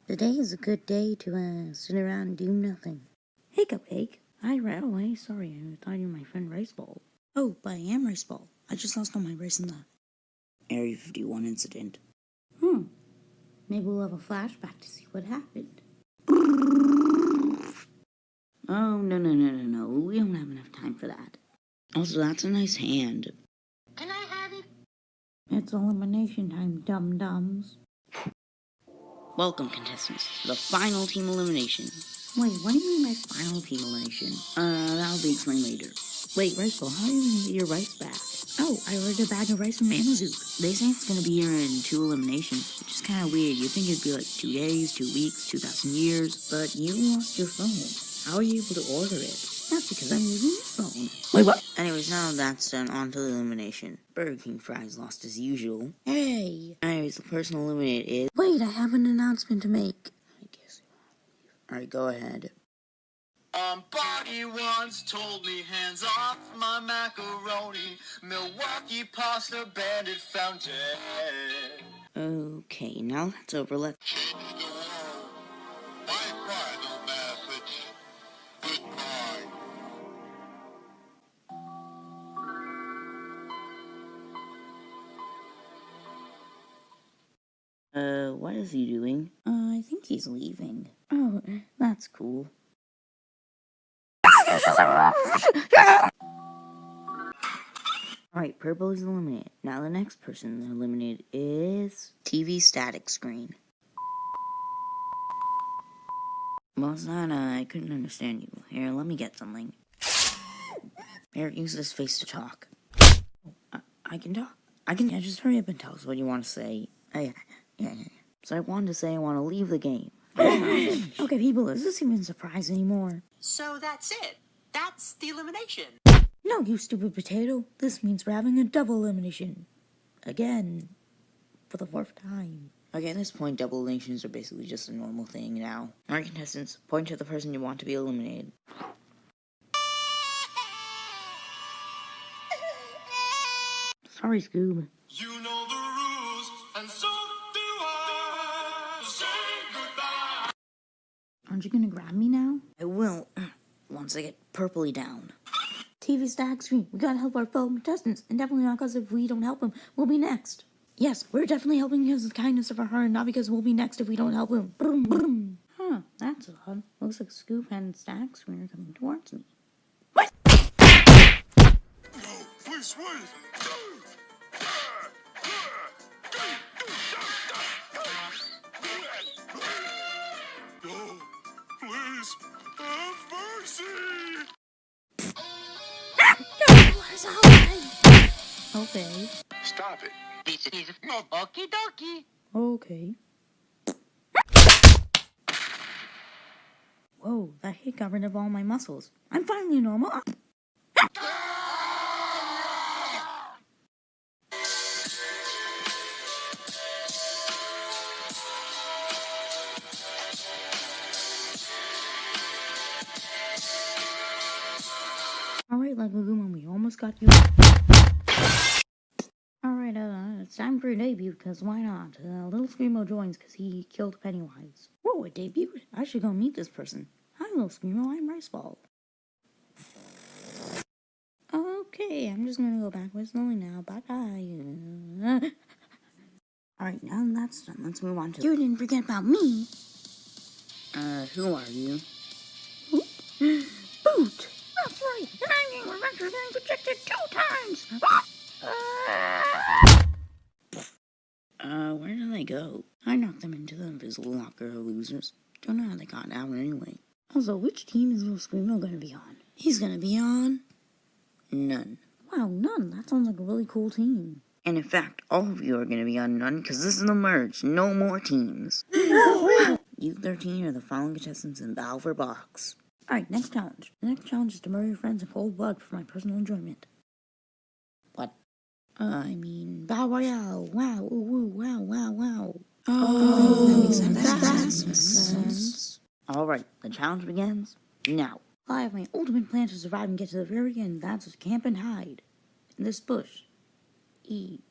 Today is a good day to sit around and do nothing. Hey, Cupcake. Hi, Rataway. Sorry, I thought you were my friend Riceball. Oh, but I am Riceball. I just lost all my rice in the Area 51 incident. Maybe we'll have a flashback to see what happened. Oh, no. We don't have enough time for that. Also, that's a nice hand. Can I have it? It's elimination time, dum-dums. Welcome, contestants, to the final team elimination. Wait, what do you mean by final team elimination? That'll be explained later. Wait, Riceball, how are you gonna get your rice back? Oh, I ordered a bag of rice from Amazon. They say it's gonna be here in 2 eliminations, which is kinda weird. You'd think it'd be like 2 days, 2 weeks, 2,000 years, but you lost your phone. How are you able to order it? That's because I'm using your phone. Wait, what? Anyways, now that's done, on to the elimination. Burger King fries lost as usual. Hey! Anyways, the person eliminated is... Wait, I have an announcement to make. I guess you want to leave. Alright, go ahead. Barney once told me hands off my macaroni. Milwaukee pasta bandit found dead. Okay, now that's over, let's... Change the world. My final message. Goodbye. What is he doing? I think he's leaving. Oh, that's cool. Alright, purple is eliminated. Now the next person eliminated is... TV static screen. What's that? I couldn't understand you. Here, let me get something. Here, use this face to talk. I can talk. Yeah, just hurry up and tell us what you want to say. Yeah. So I wanted to say I want to leave the game. Okay, people, is this even a surprise anymore? So that's it. That's the elimination. No, you stupid potato. This means we're having a double elimination. Again. For the 4th time. Okay, at this point, double eliminations are basically just a normal thing now. Alright, contestants, point to the person you want to be eliminated. Sorry, Scoob. You know the rules, and so do I. Say goodbye. Aren't you gonna grab me now? I will, once I get purpley down. TV static screen, we gotta help our fellow contestants, and definitely not because if we don't help them, we'll be next. Yes, we're definitely helping because of the kindness of our heart, not because we'll be next if we don't help him. Boom, boom. Huh, that's odd. Looks like Scoop and static screen are coming towards me. What? No, please wait. No, please, have mercy. Okay. Stop it. This is not okie dokie. Okay. Whoa, that hit got rid of all my muscles. I'm finally normal. Alright, Legaguma, we almost got you. Alright, it's time for a debut, because why not? Little Screamo joins because he killed Pennywise. Whoa, a debut? I should go meet this person. Hi, Little Screamo, I'm Riceball. Okay, I'm just gonna go backwards slowly now. Bye-bye. Alright, now that's done, let's move on to... You didn't forget about me! Who are you? Boot! That's right, and I'm being revenge for getting projected 2 times! Where did they go? I knocked them into the invisible locker, losers. Don't know how they got out anyway. Also, which team is Little Screamo gonna be on? He's gonna be on... None. Wow, None. That sounds like a really cool team. And in fact, all of you are gonna be on None, because this is the merge. No more teams. You 13 are the following contestants in Battle for Box. Alright, next challenge. The next challenge is to murder your friends in cold blood for my personal enjoyment. What? I mean, Battle Royale. Wow, ooh, woo, wow. Oh, that makes sense. That makes sense. Alright, the challenge begins now. I have my ultimate plan to survive and get to the very end. That's to camp and hide. In this bush. Hey,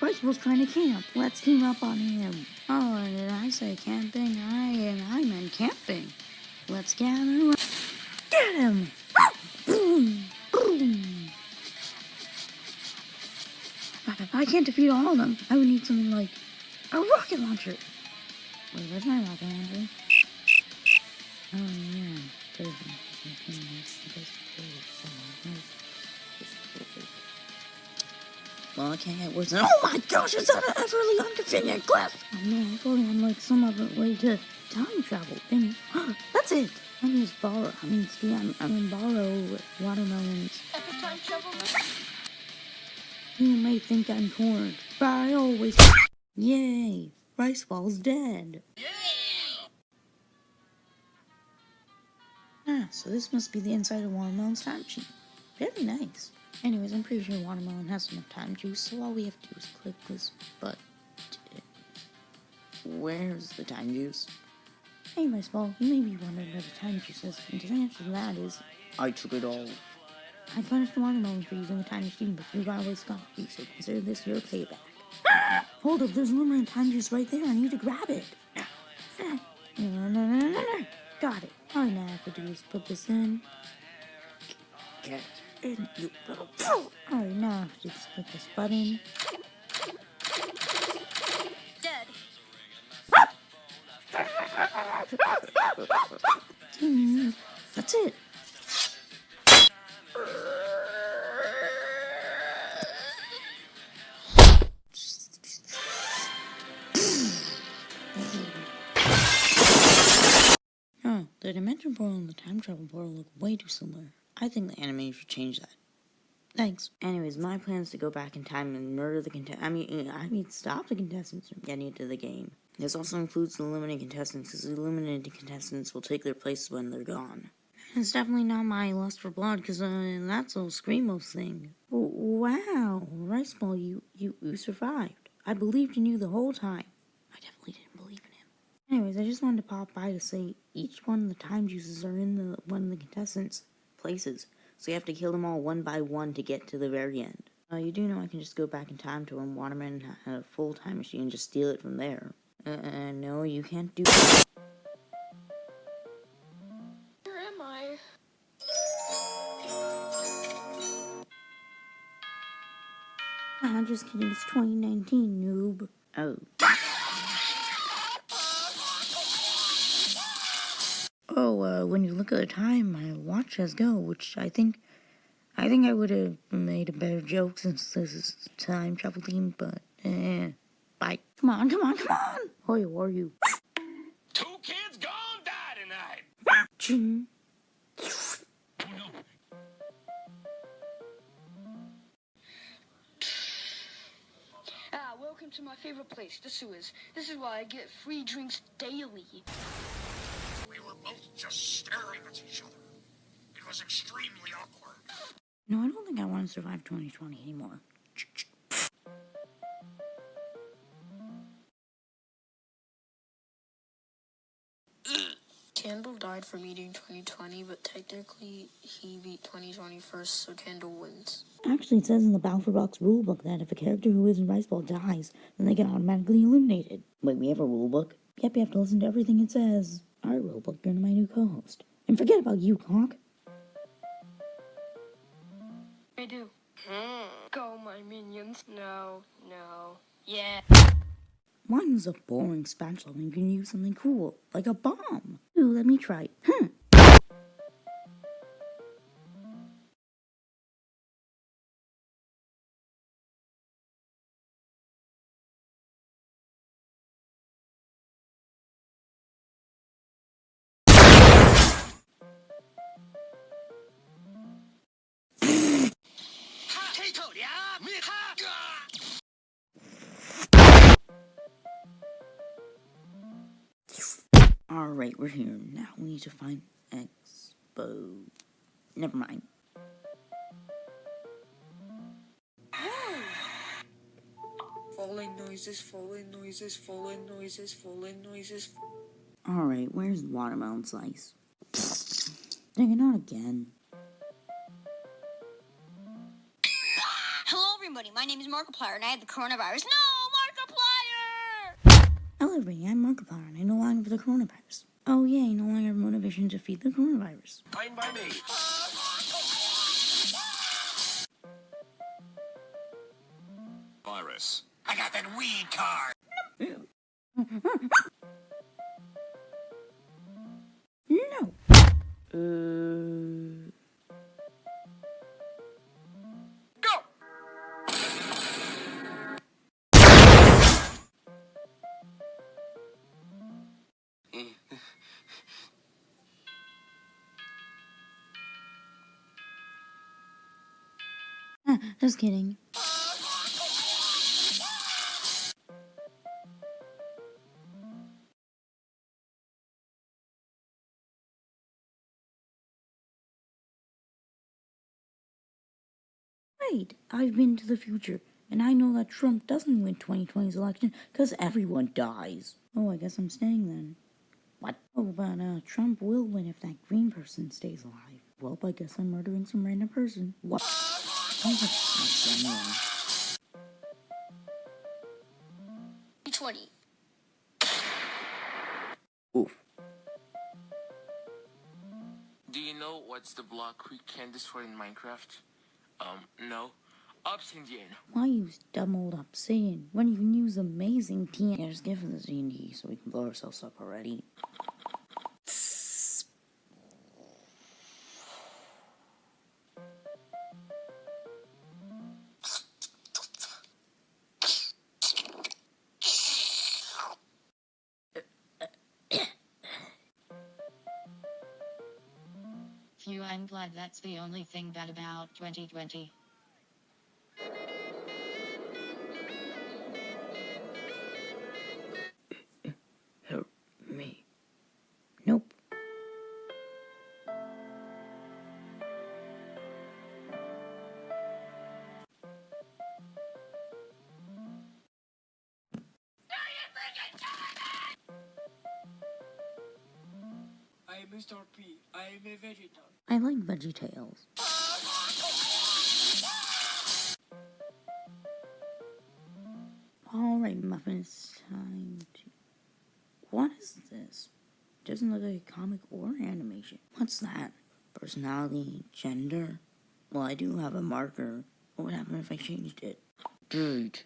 Riceball's trying to camp. Let's team up on him. Oh, did I say camping? camping. Let's gather. Get him! Boom! Boom! I can't defeat all of them. I would need something like a rocket launcher. Wait, where's my rocket launcher? Oh, yeah. Well, I can't get worse than. Oh my gosh, it's on an utterly unconfigured cliff! Oh man, if only I'm like some other way to time travel. And that's it! Let me just borrow. I'm gonna borrow watermelons. Epic time travel. You may think I'm cornered, but I always. Yay! Rice Ball's dead. Ah, so this must be the inside of Watermelon's time machine. Very nice. Anyways, I'm pretty sure Watermelon has enough time juice, so all we have to do is click this button. Where's the time juice? Hey, Rice Ball, you may be wondering where the time juice is, and the answer to that is, I took it all. I punished Watermelon for using the time machine, but you got away scot-free, so consider this your payback. Hold up, there's limited time juice right there. I need to grab it. No. Got it. All I now have to do is put this in. Get in, you little fool. All right, now I have to just click this button. Dead. That's it. Oh, the dimension portal and the time travel portal look way too similar. I think the anime should change that. Thanks. Anyways, my plan is to go back in time and murder the stop the contestants from getting into the game. This also includes the eliminated contestants, because the eliminated contestants will take their place when they're gone. It's definitely not my lust for blood, because that's a Screamo's thing. Oh, wow, Rice Ball, you survived. I believed in you the whole time. I definitely didn't believe in him. Anyways, I just wanted to pop by to say each one of the time juices are in one of the contestants' places. So you have to kill them all one by one to get to the very end. You do know I can just go back in time to when Waterman had a full time machine and just steal it from there. No, you can't do that. Where am I? I'm just kidding, it's 2019, noob. Oh. When you look at the time, my watch says go, which I think I would have made a better joke since this is time travel theme, but bye. Come on. Who are you? 2 kids gone die tonight. Ching. Welcome to my favorite place, the sewers. This is why I get free drinks daily. We were both just staring at each other. It was extremely awkward. No, I don't think I want to survive 2020 anymore. Candle died from eating 2020, but technically he beat 2020 first, so Candle wins. Actually, it says in the Battle for Box rulebook that if a character who isn't Rice Ball dies, then they get automatically eliminated. Wait, we have a rulebook? Yep, you have to listen to everything it says. Alright, rulebook, you're my new co-host. And forget about you, Cuak. I do. Go, my minions. No. Yeah. Mine was a boring spatula and you can use something cool, like a bomb. Ooh, let me try. Alright, we're here. Now we need to find Expo. Never mind. Falling noises. Alright, where's the watermelon slice? Dang it, not again. Hello, everybody. My name is Markiplier, and I had the coronavirus. No, Markiplier! Hello, everybody. I'm Markiplier, and I no longer have the coronavirus. Oh yeah, you no longer have motivation to defeat the coronavirus. Fine by me. Virus. I got that weed card. No. Go! Just kidding. Right, I've been to the future, and I know that Trump doesn't win 2020's election because everyone dies. Oh, I guess I'm staying then. What? Oh, but Trump will win if that green person stays alive. Well, I guess I'm murdering some random person. What? Oh, that's annoying. 2020. Oof. Do you know what's the block we can destroy in Minecraft? No. Obsidian. Why use dumb old obsidian when you can use amazing TNT? Yeah, just give us the TNT so we can blow ourselves up already. Phew, I'm glad that's the only thing bad about 2020. Help me. Nope. I am Mr. P. I am a vegetarian. I like VeggieTales. Alright, Muffin, it's time to... What is this? Doesn't look like a comic or animation. What's that? Personality? Gender? Well, I do have a marker. What would happen if I changed it? Date.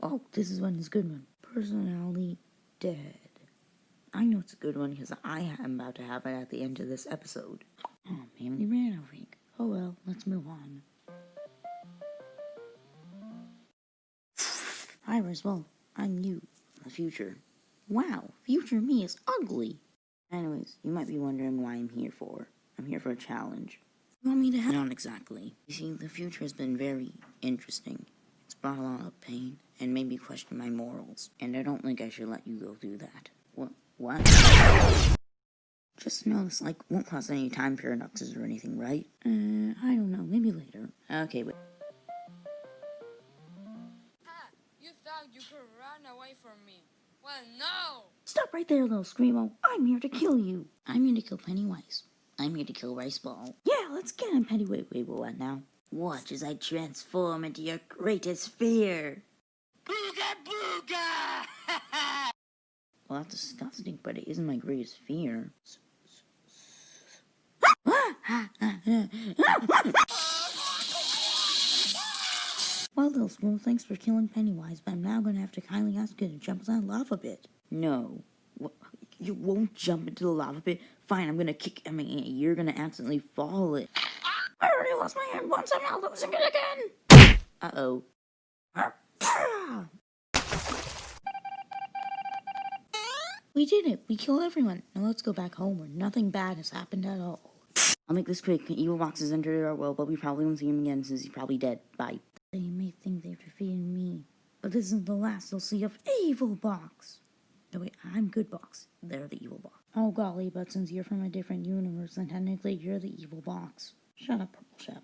Oh, this is one is a good one. Personality dead. I know it's a good one because I am about to have it at the end of this episode. Oh, mainly ran, I think. Oh well, let's move on. Iris, well, I'm you, the future. Wow, future me is ugly. Anyways, you might be wondering why I'm here for. I'm here for a challenge. You want me to help? Not exactly. You see, the future has been very interesting. It's brought a lot of pain and made me question my morals. And I don't think I should let you go through that. What? Just know this, won't cause any time paradoxes or anything, right? I don't know. Maybe later. Okay, wait. You thought you could run away from me. Well, no! Stop right there, little Screamo. I'm here to kill you. I'm here to kill Pennywise. I'm here to kill Rice Ball. Yeah, let's get him, Pennywise. Wait, what now? Watch as I transform into your greatest fear. Booga booga! Well, that's disgusting, but it isn't my greatest fear. Well, little Spoon, thanks for killing Pennywise, but I'm now going to have to kindly ask you to jump into that lava pit. No. You won't jump into the lava pit? Fine, I'm going to kick... you're going to accidentally fall it. I already lost my hand once, I'm not losing it again! Uh-oh. We did it. We killed everyone. Now let's go back home where nothing bad has happened at all. I'll make this quick. Evil Box has entered our world, but we probably won't see him again since he's probably dead. Bye. They may think they've defeated me, but this isn't the last they'll see of Evil Box. No, wait, I'm Good Box. They're the Evil Box. Oh, golly, but since you're from a different universe, then technically you're the Evil Box. Shut up, Purple Shep.